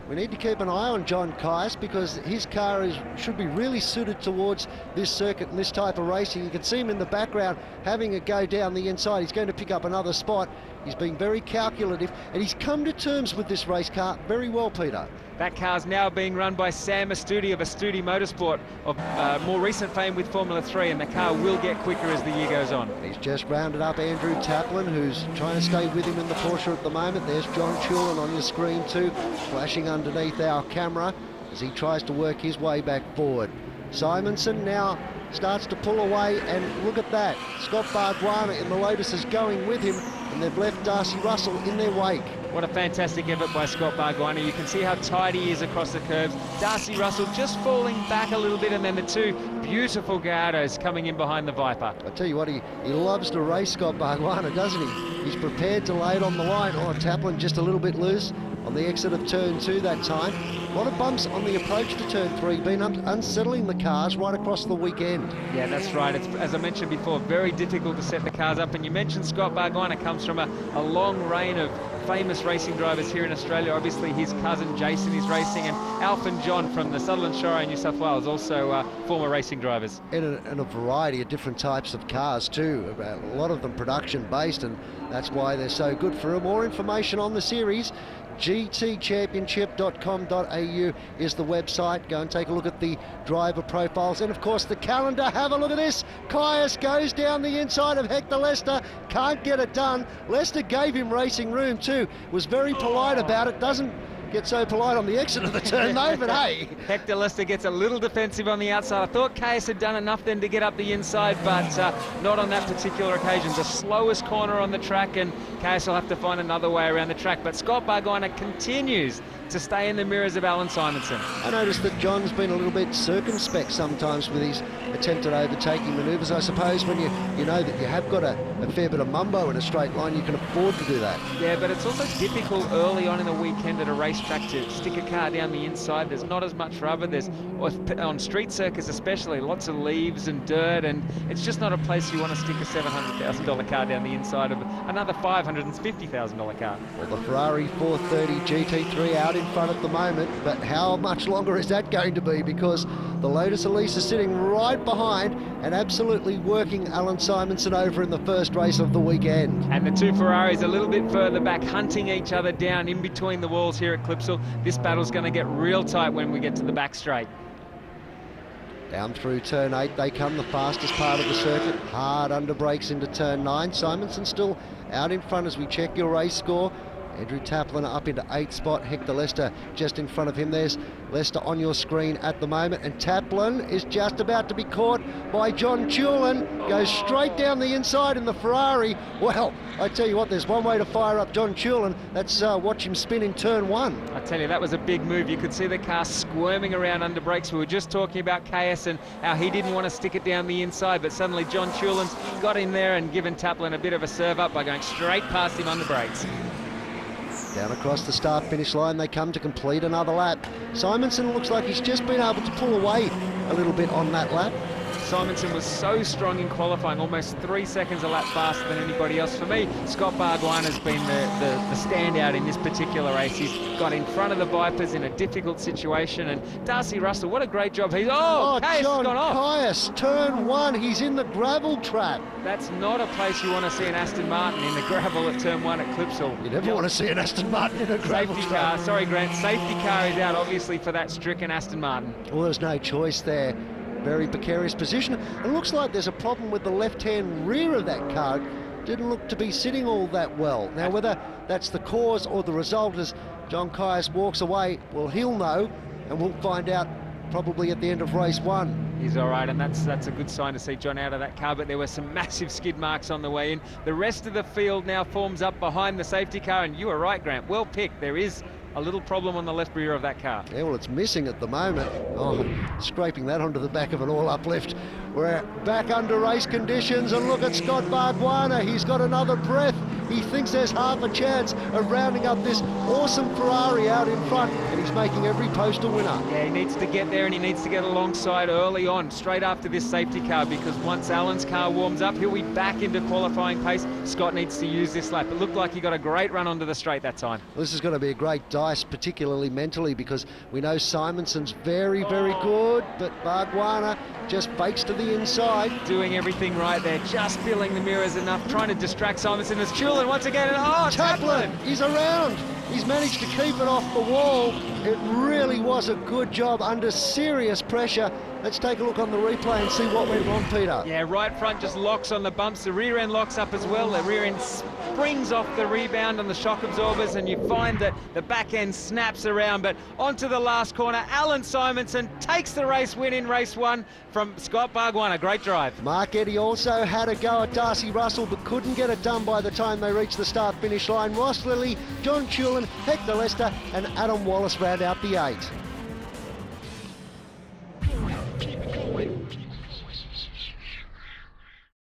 we need to keep an eye on John Caius, because his car should be really suited towards this circuit and this type of racing. You can see him in the background having a go down the inside. He's going to pick up another spot. He's been very calculative, and he's come to terms with this race car very well, Peter. That car's now being run by Sam Astudi of Astudi Motorsport, of more recent fame with Formula 3, and the car will get quicker as the year goes on. He's just rounded up Andrew Taplin, who's trying to stay with him in the Porsche at the moment. There's John Chulin on your screen too, flashing underneath our camera as he tries to work his way back forward. Simonson now starts to pull away, and look at that. Scott Bargwanna in the Lotus is going with him, and they've left Darcy Russell in their wake. What a fantastic effort by Scott Bargwanna. You can see how tight he is across the curves. Darcy Russell just falling back a little bit, and then the two beautiful Gallardos coming in behind the Viper. I tell you what, he loves to race, Scott Bargwanna, doesn't he? He's prepared to lay it on the line. Oh, Taplin just a little bit loose on the exit of turn 2 that time. A lot of bumps on the approach to turn 3, been unsettling the cars right across the weekend. Yeah, that's right. It's, as I mentioned before, very difficult to set the cars up. And you mentioned Scott Bargwanna comes from a long reign of famous racing drivers here in Australia. Obviously, his cousin Jason is racing, and Alf and John from the Sutherland Shire in New South Wales, also former racing drivers. And a variety of different types of cars too. A lot of them production-based, and that's why they're so good. For more information on the series, gtchampionship.com.au is the website. Go and take a look at the driver profiles, and of course the calendar. Have a look at this. Caius goes down the inside of Hector Lester, can't get it done. Lester gave him racing room too, was very polite about it. Doesn't get so polite on the exit of the turn though, but hey. Hector Lester gets a little defensive on the outside. I thought Caius had done enough then to get up the inside, but not on that particular occasion. The slowest corner on the track, and Caius will have to find another way around the track. But Scott Bargwanna continues to stay in the mirrors of Alan Simonson. I noticed that John's been a little bit circumspect sometimes with his attempt at overtaking manoeuvres. I suppose when you know that you have got a fair bit of mumbo in a straight line, you can afford to do that. Yeah, but it's also difficult early on in the weekend at a racetrack to stick a car down the inside. There's not as much rubber. There's, on street circuits especially, lots of leaves and dirt, and it's just not a place you want to stick a $700,000 car down the inside of another $550,000 car. Well, the Ferrari 430 GT3 out in front at the moment, but how much longer is that going to be? Because the Lotus Elise is sitting right behind and absolutely working Alan Simonson over in the first race of the weekend. And the two Ferraris a little bit further back, hunting each other down in between the walls here at Clipsal. This battle's going to get real tight when we get to the back straight. Down through turn 8 they come, the fastest part of the circuit. Hard under brakes into turn 9. Simonson still out in front as we check your race score. Andrew Taplin up into 8th spot. Hector Lester just in front of him. There's Lester on your screen at the moment, and Taplin is just about to be caught by John Chulin. Goes straight down the inside in the Ferrari. Well, I tell you what, there's one way to fire up John Chulin. That's watch him spin in turn 1. I tell you, that was a big move. You could see the car squirming around under brakes. We were just talking about Caius and how he didn't want to stick it down the inside, but suddenly John Chulin's got in there and given Taplin a bit of a serve up by going straight past him under brakes. Down across the start-finish line they come to complete another lap. Simonson looks like he's just been able to pull away a little bit on that lap. Simonson was so strong in qualifying, almost 3 seconds a lap faster than anybody else. For me, Scott Bargwanna has been the standout in this particular race. He's got in front of the Vipers in a difficult situation, and Darcy Russell, what a great job. He's Caius has gone off. Caius, turn 1, he's in the gravel trap. That's not a place you want to see an Aston Martin in the gravel at turn 1 at Clipsal. You never want to see an Aston Martin in a gravel safety trap. car. Sorry, Grant. Safety car is out, obviously, for that stricken Aston Martin. Well, there's no choice there. Very precarious position. It looks like there's a problem with the left-hand rear of that car. Didn't look to be sitting all that well. Now, whether that's the cause or the result as John Caius walks away, well, he'll know, and we'll find out probably at the end of race 1. He's all right, and that's a good sign to see John out of that car, but there were some massive skid marks on the way in. The rest of the field now forms up behind the safety car, and you were right, Grant, well picked. There is a little problem on the left rear of that car. Yeah, well, it's missing at the moment. Oh, scraping that onto the back of an all-uplift. We're back under race conditions, and look at Scott Bargwanna. He's got another breath. He thinks there's half a chance of rounding up this awesome Ferrari out in front, and he's making every post a winner. Yeah, he needs to get there, and he needs to get alongside early on, straight after this safety car, because once Alan's car warms up, he'll be back into qualifying pace. Scott needs to use this lap. It looked like he got a great run onto the straight that time. Well, this is going to be a great dice, particularly mentally, because we know Simonson's very, very good, but Bargwanna just fakes to the inside. Doing everything right there, just filling the mirrors enough, trying to distract Simonson. There's Chulin once again, and Taplin, he's around. He's managed to keep it off the wall. It really was a good job under serious pressure. Let's take a look on the replay and see what went wrong, Peter. Yeah, right front just locks on the bumps. The rear end locks up as well. The rear end springs off the rebound on the shock absorbers, and you find that the back end snaps around. But onto the last corner, Alan Simonson takes the race win in race 1 from Scott Bargwanna. Great drive. Mark Eddy also had a go at Darcy Russell, but couldn't get it done by the time they reached the start-finish line. Ross Lilly, John Chulin, Hector Lester and Adam Wallace round out the 8.